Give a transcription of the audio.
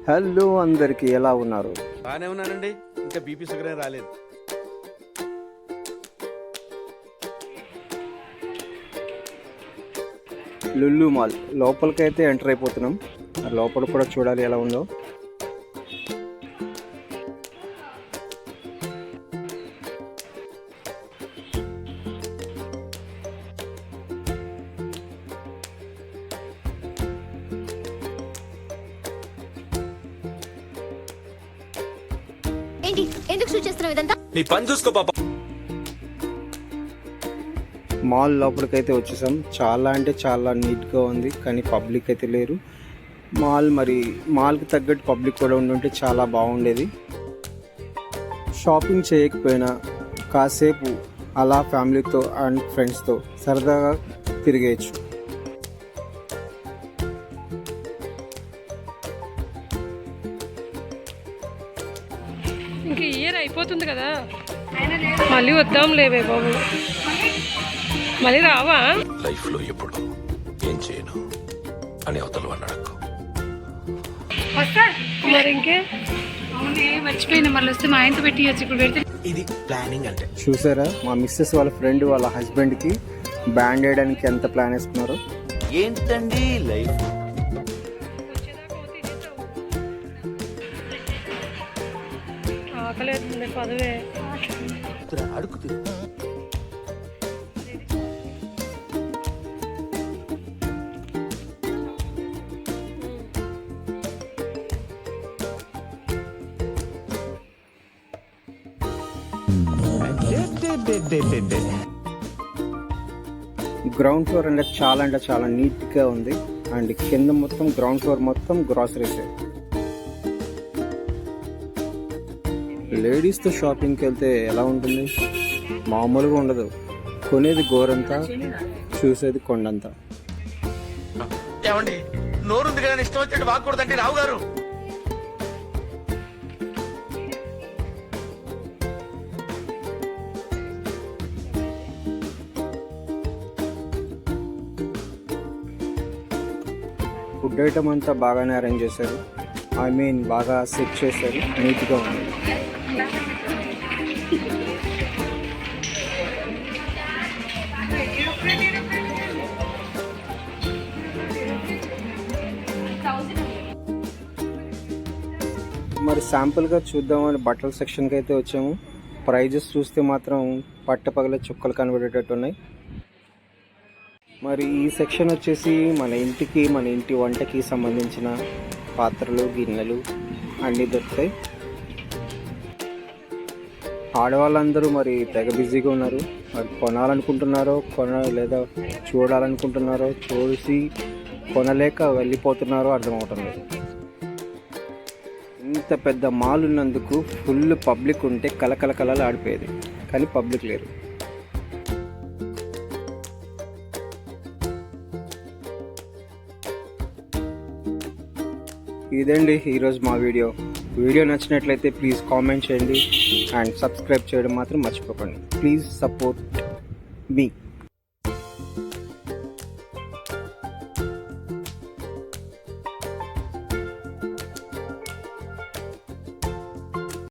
Hello అందరికి ఎలా ఉన్నారు? బానే ఉన్నానండి. ఇంకా బీపీ షుగర్ ఏం రాలేదు. లుల్లు మాల్ లోపలికైతే ఎంటర్ అయిపోతున్నాం. లోపల కూడా చూడాలి ఎలా ఉందో. ఎందుకు షూట్ చేస్తున్నావు ఇదంతా? నీ పని చూసుకో పాప. మాల్ లోపలికైతే వచ్చేసాం. చాలా అంటే చాలా నీట్గా ఉంది, కానీ పబ్లిక్ అయితే లేరు. మాల్కి తగ్గట్టు పబ్లిక్ కూడా ఉండుంటే చాలా బాగుండేది. షాపింగ్ చేయకపోయినా కాసేపు అలా ఫ్యామిలీతో అండ్ ఫ్రెండ్స్తో సరదాగా తిరిగేయచ్చు. ఇంక ఇయర్ అయిపోతుంది కదా, మళ్ళీ వద్దాం లేవే బాబు. మళ్ళీ రావా? లైఫ్ లో ఎప్పుడు ఏం చేయను అని అవతల అడగకు. మరి ఇంకే మర్చిపోయిన మళ్ళీ వస్తే మా ఆయనతో పెట్టి ఇప్పుడు పెడితే ఇది ప్లానింగ్ అంటే. చూసారా మా మిస్సెస్ వాళ్ళ ఫ్రెండ్ వాళ్ళ హస్బెండ్కి బ్యాండ్ వేయడానికి ఎంత ప్లాన్ వేసుకున్నారో. ఏంటండి లైఫ్? ఆకలేస్తుంది పదవే అడుగుతు. గ్రౌండ్ ఫ్లోర్ అంటే చాలా నీట్గా ఉంది. అండ్ కింద మొత్తం గ్రౌండ్ ఫ్లోర్ మొత్తం గ్రాసరీస్. లేడీస్తో షాపింగ్కి వెళ్తే ఎలా ఉంటుంది? మామూలుగా ఉండదు. కొనేది గోరంతా, చూసేది కొండంతా. ఏమండి నోరుంది కదా, ఇష్టం వచ్చినట్టు వాక్కూడదండి రావు గారు. ఫుడ్ ఐటమ్ అంతా బాగానే అరేంజ్ చేశారు. బాగా సెట్ చేశారు, నీట్గా ఉంది. మరి శాంపుల్గా చూద్దామని బట్టల సెక్షన్కి అయితే వచ్చాము. ప్రైజెస్ చూస్తే మాత్రం పట్టపగల చుక్కలు కనబడేటట్టు ఉన్నాయి. మరి ఈ సెక్షన్ వచ్చేసి మన ఇంటి వంటకి సంబంధించిన పాత్రలు, గిన్నెలు అన్నీ దొరుకుతాయి. ఆడవాళ్ళందరూ మరి తెగ బిజీగా ఉన్నారు. మరి కొనాలనుకుంటున్నారో లేదా చూడాలనుకుంటున్నారో, చూసి కొనలేక వెళ్ళిపోతున్నారో అర్థమవుతుంది. ఇంత పెద్ద మాల్ ఉన్నందుకు ఫుల్ పబ్లిక్ ఉంటే కలకల ఆడిపోయేది, కానీ పబ్లిక్ లేరు. ఇదండి ఈరోజు మా వీడియో నచ్చినట్లయితే ప్లీజ్ కామెంట్ చేయండి అండ్ సబ్స్క్రైబ్ చేయడం మాత్రం మర్చిపోకండి. Please support me.